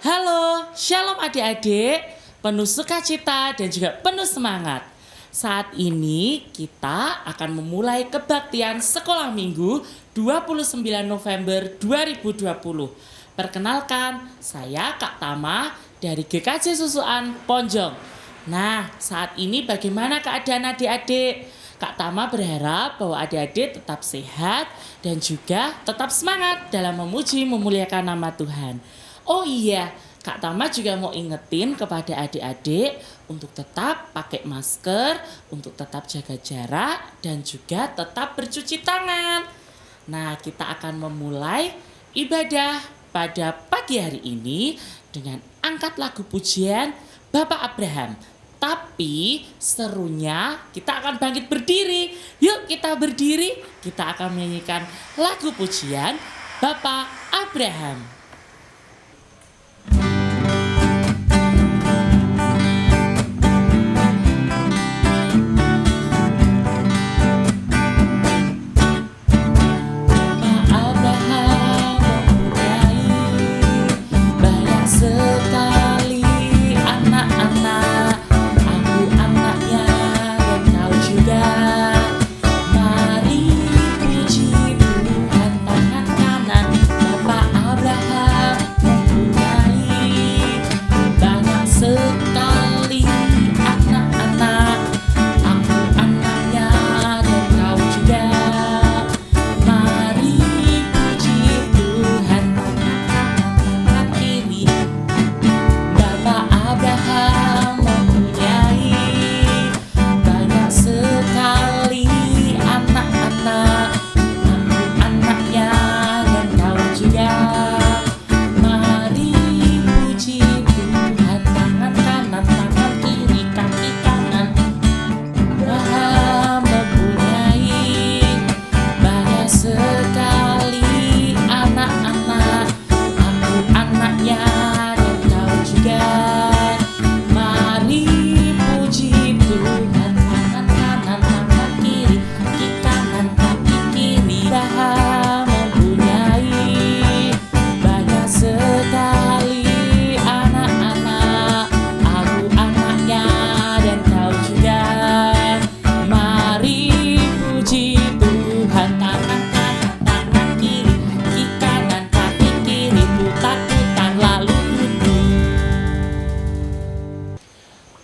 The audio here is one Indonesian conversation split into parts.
Halo, shalom adik-adik, penuh sukacita dan juga penuh semangat. Saat ini kita akan memulai kebaktian sekolah minggu 29 November 2020. Perkenalkan, saya Kak Tama dari GKJ Susuan Ponjong. Nah, saat ini bagaimana keadaan adik-adik? Kak Tama berharap bahwa adik-adik tetap sehat dan juga tetap semangat dalam memuji memuliakan nama Tuhan. Oh iya, Kak Tama juga mau ingetin kepada adik-adik untuk tetap pakai masker, untuk tetap jaga jarak, dan juga tetap bercuci tangan. Nah, kita akan memulai ibadah pada pagi hari ini dengan angkat lagu pujian Bapak Abraham. Tapi serunya kita akan bangkit berdiri. Yuk kita berdiri, kita akan menyanyikan lagu pujian Bapak Abraham.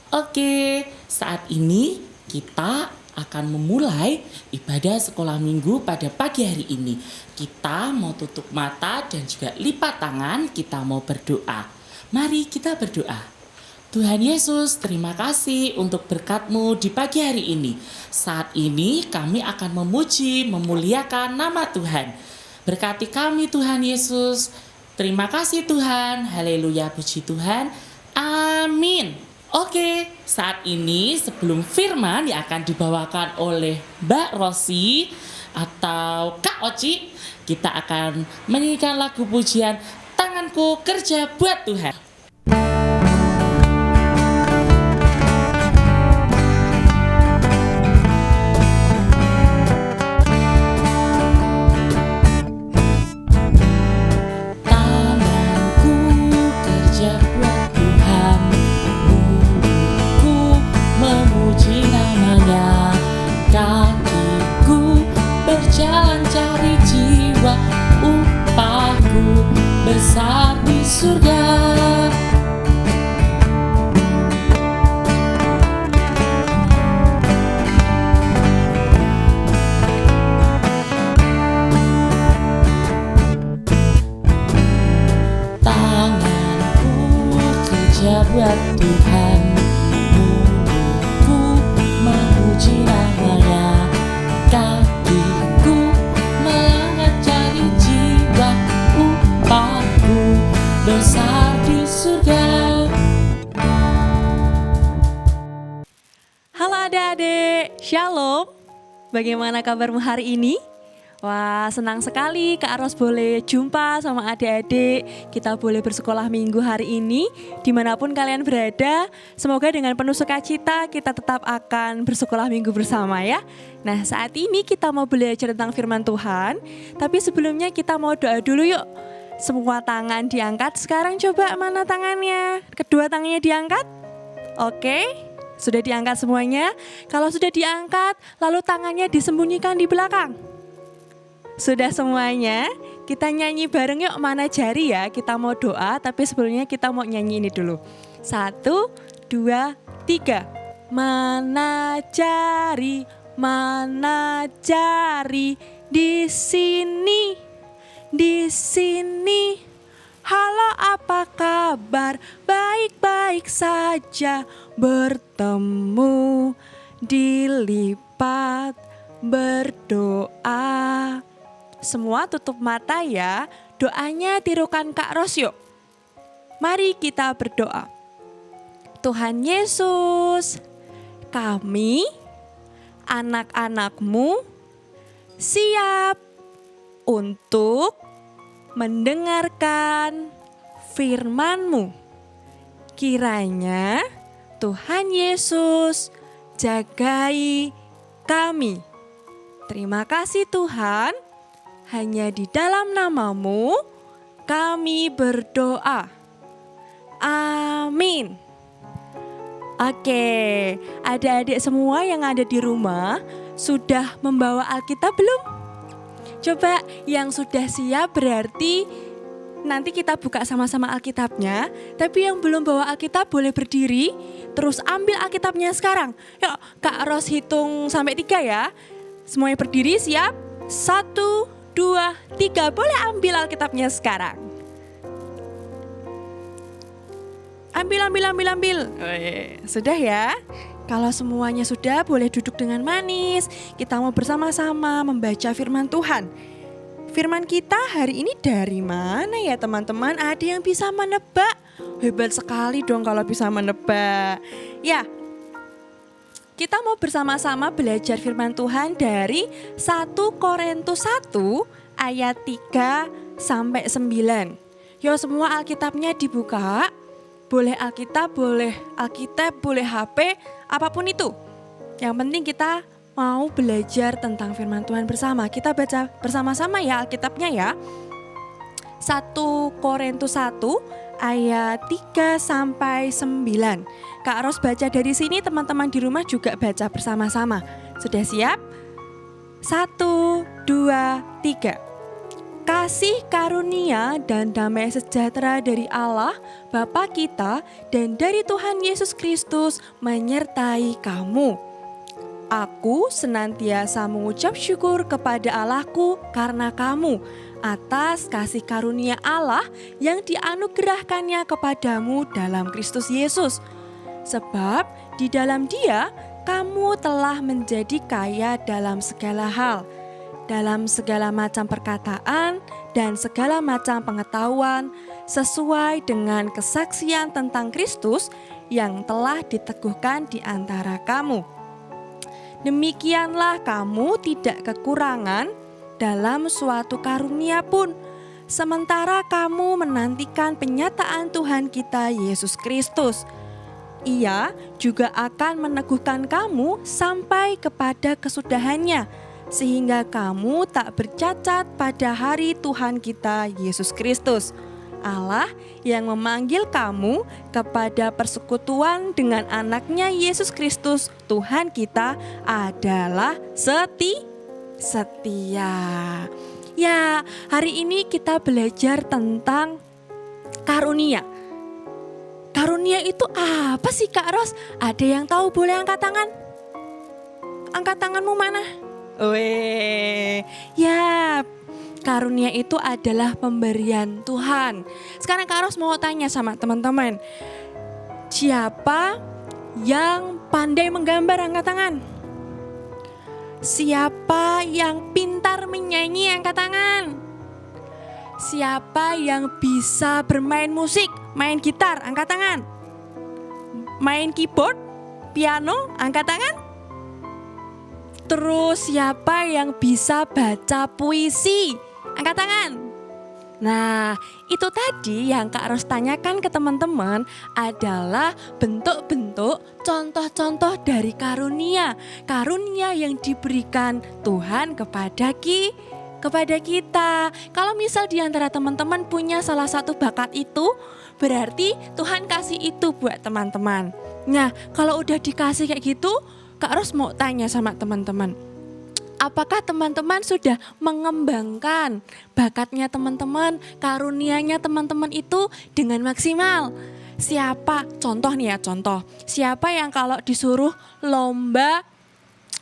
Oke, saat ini kita akan memulai ibadah sekolah minggu pada pagi hari ini. Kita mau tutup mata dan juga lipat tangan, kita mau berdoa. Mari kita berdoa. Tuhan Yesus, terima kasih untuk berkat-Mu di pagi hari ini. Saat ini kami akan memuji, memuliakan nama Tuhan. Berkati kami Tuhan Yesus. Terima kasih Tuhan. Haleluya, puji Tuhan. Amin. Oke, saat ini sebelum firman yang akan dibawakan oleh Mbak Rosi atau Kak Oci, kita akan menyanyikan lagu pujian Tanganku Kerja Buat Tuhan. Jalan cari jiwa, upahku besar di surga. Tanganku kerja buat Tuhan, mulutku memuji namanya, kakiku melangkah cari jiwa, upahku besar di surga. Halo adik-adik, shalom. Bagaimana kabarmu hari ini? Wah, senang sekali Kak Ros boleh jumpa sama adik-adik. Kita boleh bersekolah minggu hari ini. Dimanapun kalian berada, semoga dengan penuh sukacita kita tetap akan bersekolah minggu bersama ya. Nah, saat ini kita mau belajar tentang firman Tuhan. Tapi sebelumnya kita mau doa dulu yuk. Semua tangan diangkat. Sekarang coba mana tangannya? Kedua tangannya diangkat. Oke, sudah diangkat semuanya. Kalau sudah diangkat, lalu tangannya disembunyikan di belakang. Sudah semuanya? Kita nyanyi bareng yuk, mana jari ya. Kita mau doa, tapi sebelumnya kita mau nyanyi ini dulu. 1, 2, 3. Mana jari di sini. Di sini, halo apa kabar? Baik-baik saja, bertemu, dilipat, berdoa. Semua tutup mata ya, doanya tirukan Kak Ros yuk. Mari kita berdoa. Tuhan Yesus, kami, anak-anak-Mu, siap untuk mendengarkan firman-Mu. Kiranya Tuhan Yesus jagai kami. Terima kasih Tuhan, hanya di dalam nama-Mu kami berdoa. Amin. Oke, adik-adik semua yang ada di rumah sudah membawa Alkitab belum? Coba yang sudah siap berarti nanti kita buka sama-sama Alkitabnya. Tapi yang belum bawa Alkitab boleh berdiri, terus ambil Alkitabnya sekarang. Yuk Kak Ros hitung sampai 3 ya. Semuanya berdiri, siap? 1, 2, 3. Boleh ambil Alkitabnya sekarang. Ambil. Sudah ya? Kalau semuanya sudah, boleh duduk dengan manis. Kita mau bersama-sama membaca firman Tuhan. Firman kita hari ini dari mana ya teman-teman? Ada yang bisa menebak? Hebat sekali dong kalau bisa menebak. Ya, kita mau bersama-sama belajar firman Tuhan dari 1 Korintus 1 ayat 3 sampai 9. Yo semua Alkitabnya dibuka. Boleh Alkitab, boleh HP, apapun itu. Yang penting kita mau belajar tentang firman Tuhan bersama. Kita baca bersama-sama ya Alkitabnya ya. 1 Korintus 1 ayat 3 sampai 9. Kak Ros baca dari sini, teman-teman di rumah juga baca bersama-sama. Sudah siap? 1, 2, 3. Kasih karunia dan damai sejahtera dari Allah Bapa kita dan dari Tuhan Yesus Kristus menyertai kamu. Aku senantiasa mengucap syukur kepada Allahku karena kamu atas kasih karunia Allah yang dianugerahkannya kepadamu dalam Kristus Yesus. Sebab di dalam Dia kamu telah menjadi kaya dalam segala hal, dalam segala macam perkataan dan segala macam pengetahuan sesuai dengan kesaksian tentang Kristus yang telah diteguhkan di antara kamu. Demikianlah kamu tidak kekurangan dalam suatu karunia pun, sementara kamu menantikan penyataan Tuhan kita Yesus Kristus. Ia juga akan meneguhkan kamu sampai kepada kesudahannya, sehingga kamu tak bercacat pada hari Tuhan kita Yesus Kristus. Allah yang memanggil kamu kepada persekutuan dengan anaknya Yesus Kristus Tuhan kita adalah setia. Ya, hari ini kita belajar tentang karunia. Karunia itu apa sih Kak Ros? Ada yang tahu boleh angkat tangan? Angkat tanganmu mana? Weh, ya karunia itu adalah pemberian Tuhan. Sekarang Kak Ros mau tanya sama teman-teman. Siapa yang pandai menggambar, angkat tangan? Siapa yang pintar menyanyi, angkat tangan? Siapa yang bisa bermain musik, main gitar, angkat tangan? Main keyboard, piano, angkat tangan? Terus siapa yang bisa baca puisi? Angkat tangan. Nah, itu tadi yang Kak Ros tanyakan ke teman-teman adalah bentuk-bentuk contoh-contoh dari karunia. Karunia yang diberikan Tuhan kepada kepada kita. Kalau misal di antara teman-teman punya salah satu bakat itu, berarti Tuhan kasih itu buat teman-teman. Nah, kalau udah dikasih kayak gitu, Kak Ros mau tanya sama teman-teman. Apakah teman-teman sudah mengembangkan bakatnya teman-teman, karunianya teman-teman itu dengan maksimal? Siapa, contoh nih ya, contoh. Siapa yang kalau disuruh lomba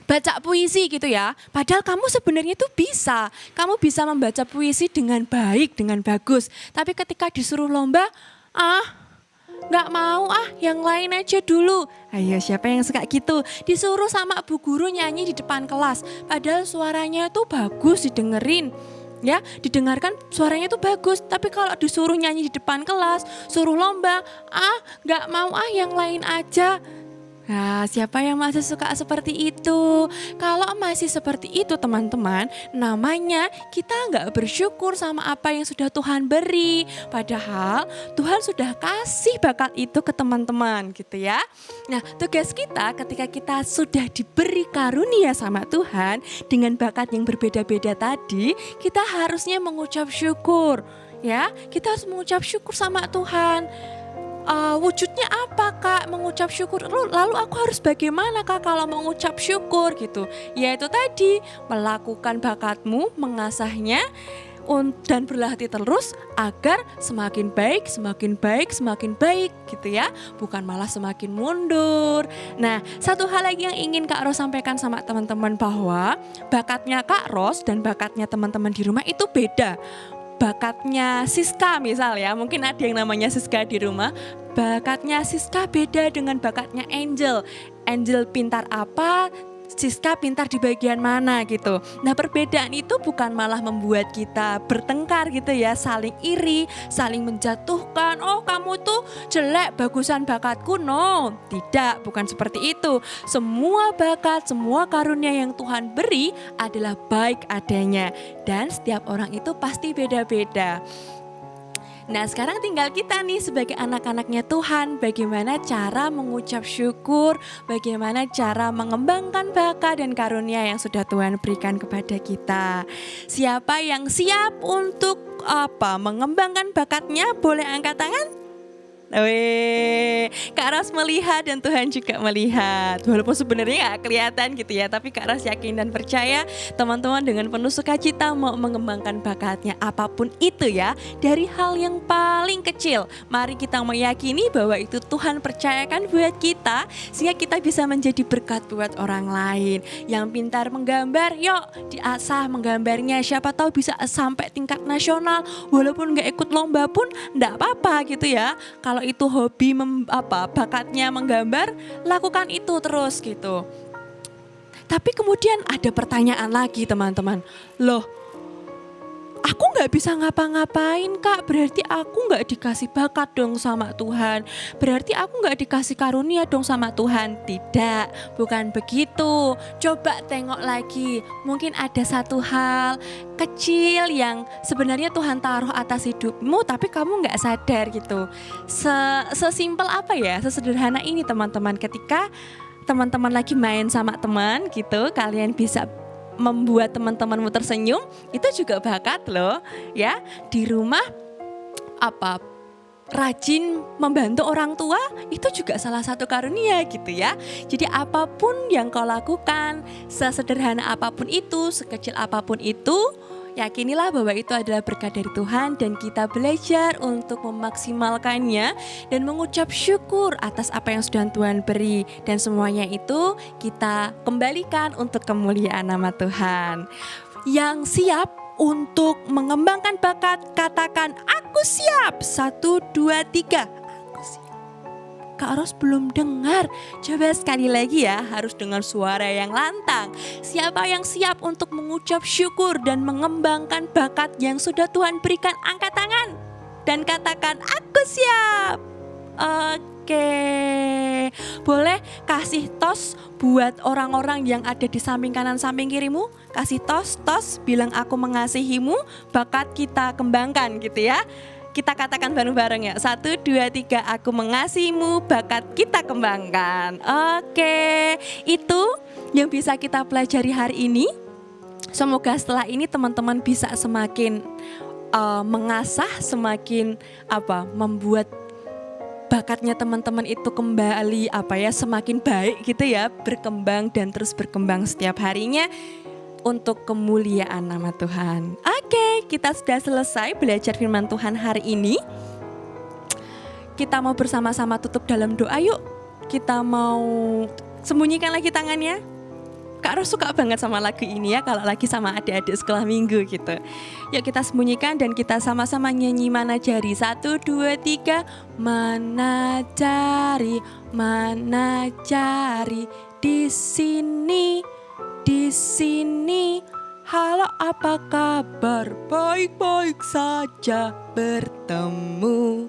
baca puisi gitu ya, padahal kamu sebenarnya tuh bisa. Kamu bisa membaca puisi dengan baik, dengan bagus. Tapi ketika disuruh lomba, nggak mau yang lain aja dulu. Ayo, siapa yang suka gitu? Disuruh sama bu guru nyanyi di depan kelas, padahal suaranya tuh bagus didengerin. Ya, didengarkan suaranya tuh bagus, tapi kalau disuruh nyanyi di depan kelas, suruh lomba, nggak mau yang lain aja. Nah, siapa yang masih suka seperti itu? Kalau masih seperti itu teman-teman, namanya kita nggak bersyukur sama apa yang sudah Tuhan beri. Padahal Tuhan sudah kasih bakat itu ke teman-teman gitu ya. Nah, tugas kita ketika kita sudah diberi karunia sama Tuhan dengan bakat yang berbeda-beda tadi, kita harusnya mengucap syukur. Ya, kita harus mengucap syukur sama Tuhan. Wujudnya apa Kak mengucap syukur? Lalu aku harus bagaimana Kak kalau mengucap syukur gitu? Yaitu tadi melakukan bakatmu, mengasahnya dan berlatih terus agar semakin baik, semakin baik, semakin baik gitu ya. Bukan malah semakin mundur. Nah, satu hal lagi yang ingin Kak Ros sampaikan sama teman-teman bahwa bakatnya Kak Ros dan bakatnya teman-teman di rumah itu beda. Bakatnya Siska misal ya, mungkin ada yang namanya Siska di rumah. Bakatnya Siska beda dengan bakatnya Angel. Angel pintar apa, Siska pintar di bagian mana gitu. Nah, perbedaan itu bukan malah membuat kita bertengkar gitu ya, saling iri, saling menjatuhkan. Oh, kamu tuh jelek, bagusan bakatku. No, tidak, bukan seperti itu. Semua bakat, semua karunia yang Tuhan beri adalah baik adanya. Dan setiap orang itu pasti beda-beda. Nah, sekarang tinggal kita nih sebagai anak-anaknya Tuhan, bagaimana cara mengucap syukur, bagaimana cara mengembangkan bakat dan karunia yang sudah Tuhan berikan kepada kita. Siapa yang siap untuk mengembangkan bakatnya, boleh angkat tangan? Kak Ros melihat dan Tuhan juga melihat. Walaupun sebenarnya gak kelihatan gitu ya, tapi Kak Ros yakin dan percaya teman-teman dengan penuh sukacita mau mengembangkan bakatnya apapun itu ya. Dari hal yang paling kecil, mari kita meyakini bahwa itu Tuhan percayakan buat kita, sehingga kita bisa menjadi berkat buat orang lain. Yang pintar menggambar, yuk diasah menggambarnya. Siapa tahu bisa sampai tingkat nasional, walaupun gak ikut lomba pun gak apa-apa gitu ya. Kalau itu hobi bakatnya menggambar, lakukan itu terus gitu. Tapi kemudian ada pertanyaan lagi teman-teman. Loh, aku gak bisa ngapa-ngapain Kak, berarti aku gak dikasih bakat dong sama Tuhan. Berarti aku gak dikasih karunia dong sama Tuhan. Tidak, bukan begitu. Coba tengok lagi, mungkin ada satu hal kecil yang sebenarnya Tuhan taruh atas hidupmu tapi kamu gak sadar gitu. Sesimpel apa ya, sesederhana ini teman-teman. Ketika teman-teman lagi main sama teman gitu, kalian bisa membuat teman-temanmu tersenyum, itu juga bakat loh ya. Di rumah rajin membantu orang tua, itu juga salah satu karunia gitu ya. Jadi apapun yang kau lakukan, sesederhana apapun itu, sekecil apapun itu, yakinilah bahwa itu adalah berkat dari Tuhan dan kita belajar untuk memaksimalkannya dan mengucap syukur atas apa yang sudah Tuhan beri. Dan semuanya itu kita kembalikan untuk kemuliaan nama Tuhan. Yang siap untuk mengembangkan bakat, katakan aku siap. 1, 2, 3. Aku siap. Kak Ros belum dengar. Coba sekali lagi ya, harus dengan suara yang lantang. Siapa yang siap untuk mengucap syukur dan mengembangkan bakat yang sudah Tuhan berikan, angkat tangan dan katakan aku siap. Oke. Boleh kasih tos buat orang-orang yang ada di samping kanan samping kirimu. Kasih tos, bilang aku mengasihimu, bakat kita kembangkan gitu ya. Kita katakan bareng-bareng ya. 1, 2, 3, aku mengasihimu, bakat kita kembangkan. Oke, itu yang bisa kita pelajari hari ini. Semoga setelah ini teman-teman bisa semakin mengasah, semakin membuat bakatnya teman-teman itu kembali semakin baik gitu ya, berkembang dan terus berkembang setiap harinya untuk kemuliaan nama Tuhan. Oke, kita sudah selesai belajar firman Tuhan hari ini. Kita mau bersama-sama tutup dalam doa yuk. Kita mau sembunyikan lagi tangannya. Kak Ros suka banget sama lagu ini ya, kalau lagi sama adik-adik sekolah minggu gitu. Yuk kita sembunyikan dan kita sama-sama nyanyi Mana Jari. 1, 2, 3. Mana jari di sini, di sini. Halo, apa kabar? Baik-baik saja, bertemu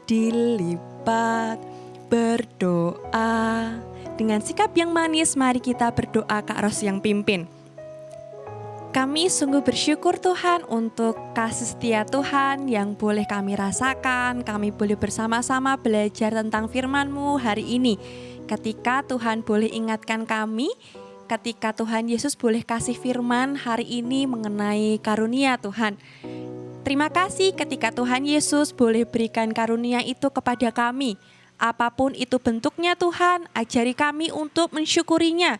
dilipat berdoa. Dengan sikap yang manis, mari kita berdoa. Kak Ros yang pimpin. Kami sungguh bersyukur Tuhan untuk kasih setia Tuhan yang boleh kami rasakan. Kami boleh bersama-sama belajar tentang firman-Mu hari ini. Ketika Tuhan boleh ingatkan kami, ketika Tuhan Yesus boleh kasih firman hari ini mengenai karunia Tuhan. Terima kasih ketika Tuhan Yesus boleh berikan karunia itu kepada kami. Apapun itu bentuknya Tuhan, ajari kami untuk mensyukurinya.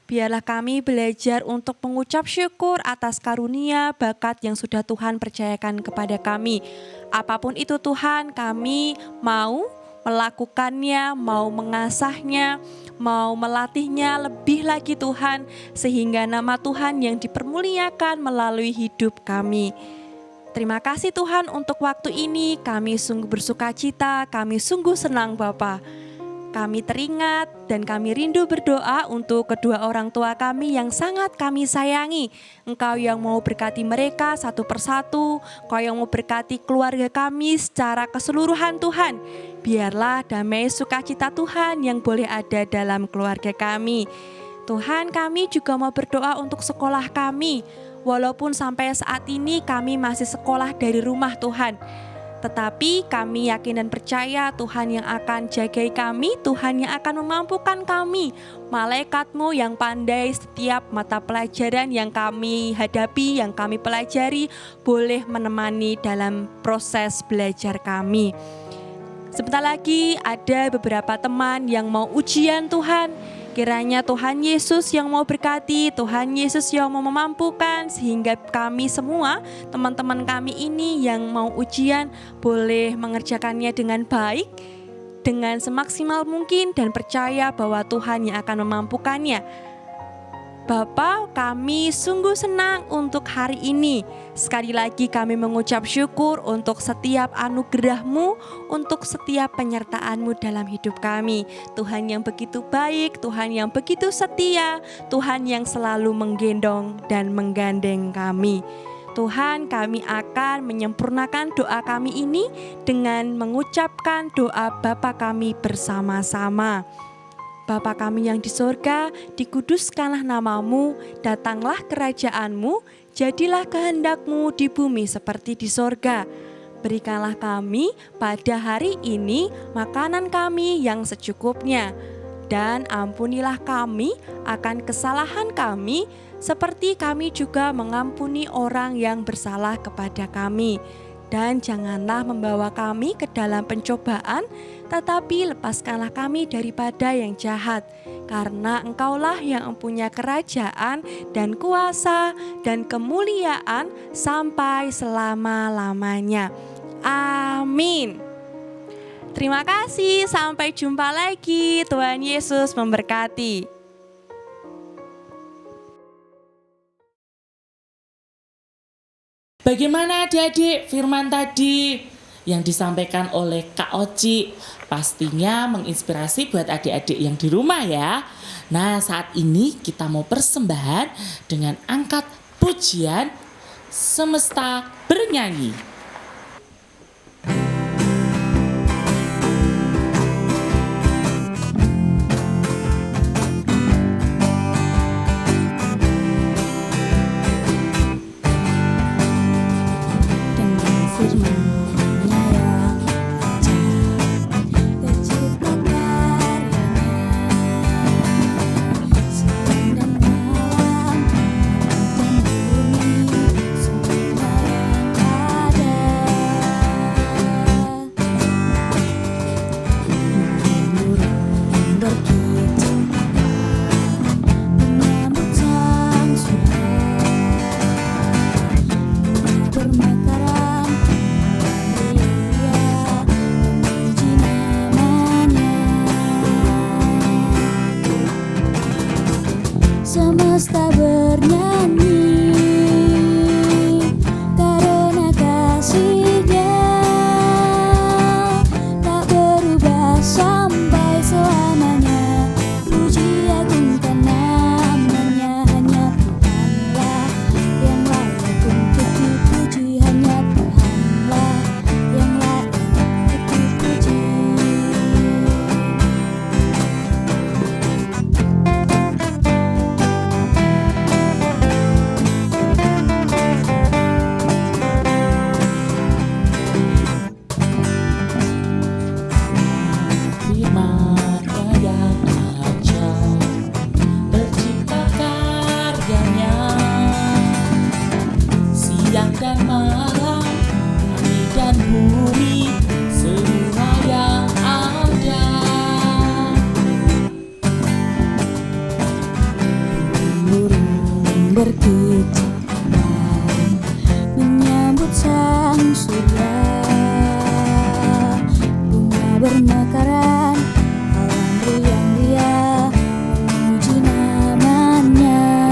Biarlah kami belajar untuk mengucap syukur atas karunia bakat yang sudah Tuhan percayakan kepada kami. Apapun itu Tuhan, kami mau melakukannya, mau mengasahnya, mau melatihnya lebih lagi Tuhan, sehingga nama Tuhan yang dipermuliakan melalui hidup kami. Terima kasih Tuhan untuk waktu ini, kami sungguh bersuka cita, kami sungguh senang Bapa. Kami teringat dan kami rindu berdoa untuk kedua orang tua kami yang sangat kami sayangi. Engkau yang mau berkati mereka satu persatu, Engkau yang mau berkati keluarga kami secara keseluruhan Tuhan. Biarlah damai sukacita Tuhan yang boleh ada dalam keluarga kami. Tuhan, kami juga mau berdoa untuk sekolah kami. Walaupun sampai saat ini kami masih sekolah dari rumah Tuhan, tetapi kami yakin dan percaya Tuhan yang akan jagai kami, Tuhan yang akan memampukan kami. Malaikat-Mu yang pandai setiap mata pelajaran yang kami hadapi, yang kami pelajari, boleh menemani dalam proses belajar kami. Sebentar lagi ada beberapa teman yang mau ujian Tuhan. Kiranya Tuhan Yesus yang mau berkati, Tuhan Yesus yang mau memampukan, sehingga kami semua, teman-teman kami ini yang mau ujian, boleh mengerjakannya dengan baik, dengan semaksimal mungkin, dan percaya bahwa Tuhan yang akan memampukannya. Bapa, kami sungguh senang untuk hari ini. Sekali lagi kami mengucap syukur untuk setiap anugerah-Mu, untuk setiap penyertaan-Mu dalam hidup kami. Tuhan yang begitu baik, Tuhan yang begitu setia, Tuhan yang selalu menggendong dan menggandeng kami. Tuhan, kami akan menyempurnakan doa kami ini dengan mengucapkan doa Bapa kami bersama-sama. Bapa kami yang di sorga, dikuduskanlah nama-Mu, datanglah kerajaan-Mu, jadilah kehendak-Mu di bumi seperti di sorga. Berikanlah kami pada hari ini makanan kami yang secukupnya, dan ampunilah kami akan kesalahan kami, seperti kami juga mengampuni orang yang bersalah kepada kami. Dan janganlah membawa kami ke dalam pencobaan, tetapi lepaskanlah kami daripada yang jahat. Karena Engkaulah yang mempunyai kerajaan dan kuasa dan kemuliaan sampai selama-lamanya. Amin. Terima kasih, sampai jumpa lagi. Tuhan Yesus memberkati. Bagaimana adik-adik firman tadi yang disampaikan oleh Kak Oci? Pastinya menginspirasi buat adik-adik yang di rumah ya. Nah, saat ini kita mau persembahan dengan angkat pujian Semesta Bernyanyi. semesta bernyanyi karena kasih-Nya tak berubah sampai selamanya. Puji agungkan namanya, hanya Tuhanlah yang layak untuk dipuji, hanya Tuhanlah yang layak untuk dipuji. Firman-Nya yang ajaib, tercipta karyanya, siang dan malam, langit dan bumi, semua yang ada. Burung berkicauan menyambut sang surya, bunga bermekaran, alam riang-riang memuji namanya.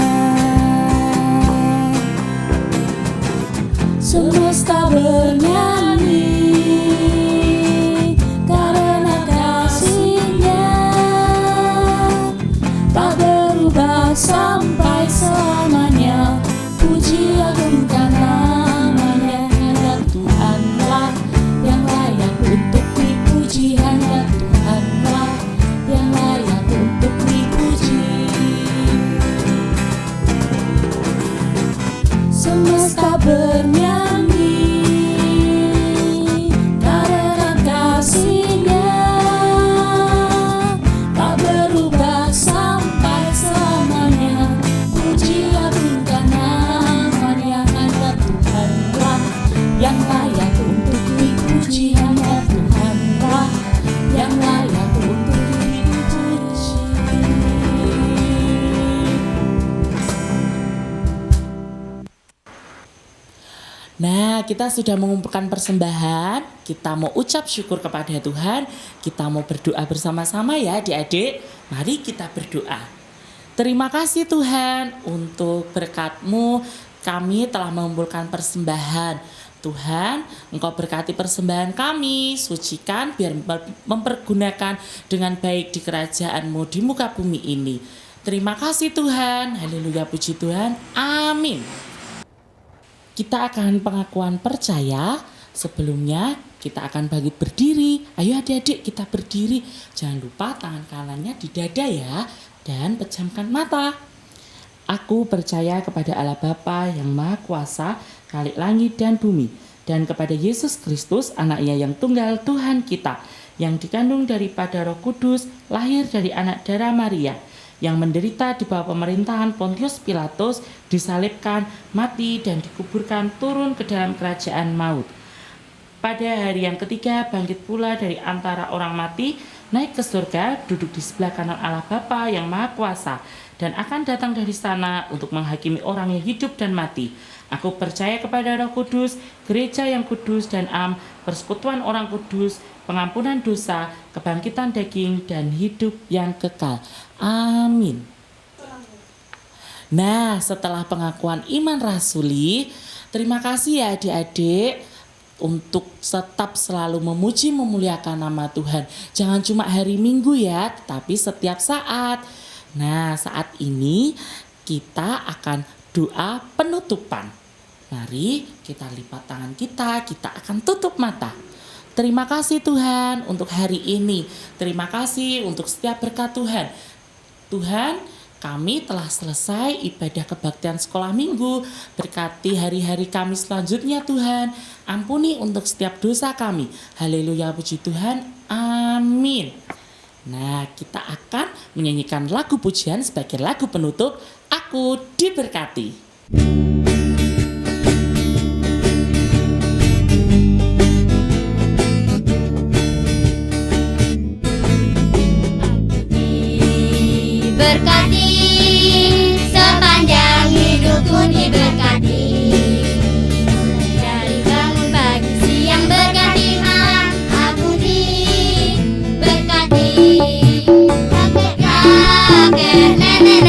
Semesta bernyanyi karena kasih-Nya tak berubah sampai selamanya. Puji agungkan namanya, hanya Tuhanlah yang layak untuk dipuji, hanya Tuhanlah yang layak untuk dipuji. Semesta bernyanyi karena kasih-Nya tak berubah sampai selamanya. Puji agungkan namanya, hanya Tuhanlah yang layak untuk dipuji, hanya Tuhanlah yang layak untuk dipuji. Nah, kita sudah mengumpulkan persembahan, kita mau ucap syukur kepada Tuhan, kita mau berdoa bersama-sama ya adik-adik. Mari kita berdoa. Terima kasih Tuhan untuk berkat-Mu kami telah mengumpulkan persembahan. Tuhan, Engkau berkati persembahan kami, sucikan biar mempergunakan dengan baik di kerajaan-Mu di muka bumi ini. Terima kasih Tuhan, haleluya puji Tuhan, amin. Kita akan pengakuan percaya. Sebelumnya kita akan bangkit berdiri. Ayo adik-adik kita berdiri. Jangan lupa tangan kanannya di dada ya. Dan pejamkan mata. Aku percaya kepada Allah Bapa yang Maha Kuasa, Khalik langit dan bumi. Dan kepada Yesus Kristus, anaknya yang tunggal Tuhan kita. Yang dikandung daripada Roh Kudus, lahir dari anak darah Maria. Yang menderita di bawah pemerintahan Pontius Pilatus, disalibkan, mati dan dikuburkan, turun ke dalam kerajaan maut. Pada hari yang ketiga bangkit pula dari antara orang mati, naik ke surga, duduk di sebelah kanan Allah Bapa yang Maha Kuasa, dan akan datang dari sana untuk menghakimi orang yang hidup dan mati. Aku percaya kepada Roh Kudus, gereja yang kudus dan am, persekutuan orang kudus, pengampunan dosa, kebangkitan daging, dan hidup yang kekal. Amin. Nah, setelah pengakuan iman rasuli, terima kasih ya adik-adik untuk tetap selalu memuji memuliakan nama Tuhan. Jangan cuma hari Minggu ya, tapi setiap saat. Nah, saat ini kita akan doa penutupan. Mari kita lipat tangan kita akan tutup mata. Terima kasih Tuhan untuk hari ini. Terima kasih untuk setiap berkat Tuhan. Tuhan, kami telah selesai ibadah kebaktian sekolah minggu. Berkati hari-hari kami selanjutnya Tuhan. Ampuni untuk setiap dosa kami. Haleluya puji Tuhan. Amin. Nah, kita akan menyanyikan lagu pujian sebagai lagu penutup. Aku diberkati. Diberkati sepanjang hidupku, diberkati dari bangun pagi siang berganti malam. Aku diberkati kakek nenek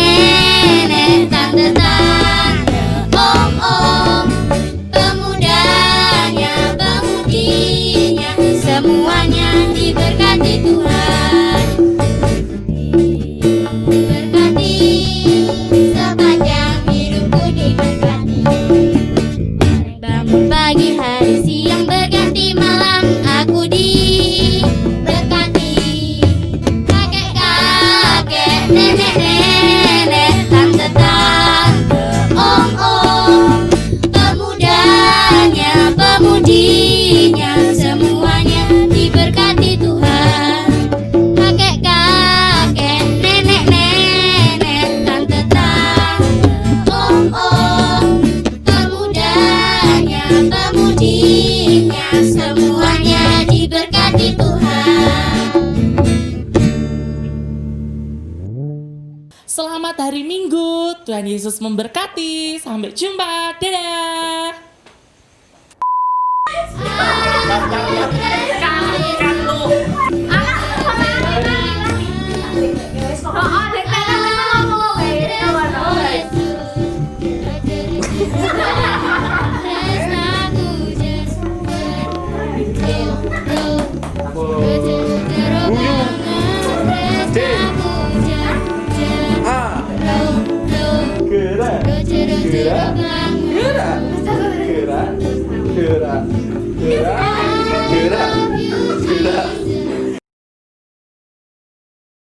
Selamat hari Minggu. Tuhan Yesus memberkati. Sampai jumpa. Dadah. Gerak.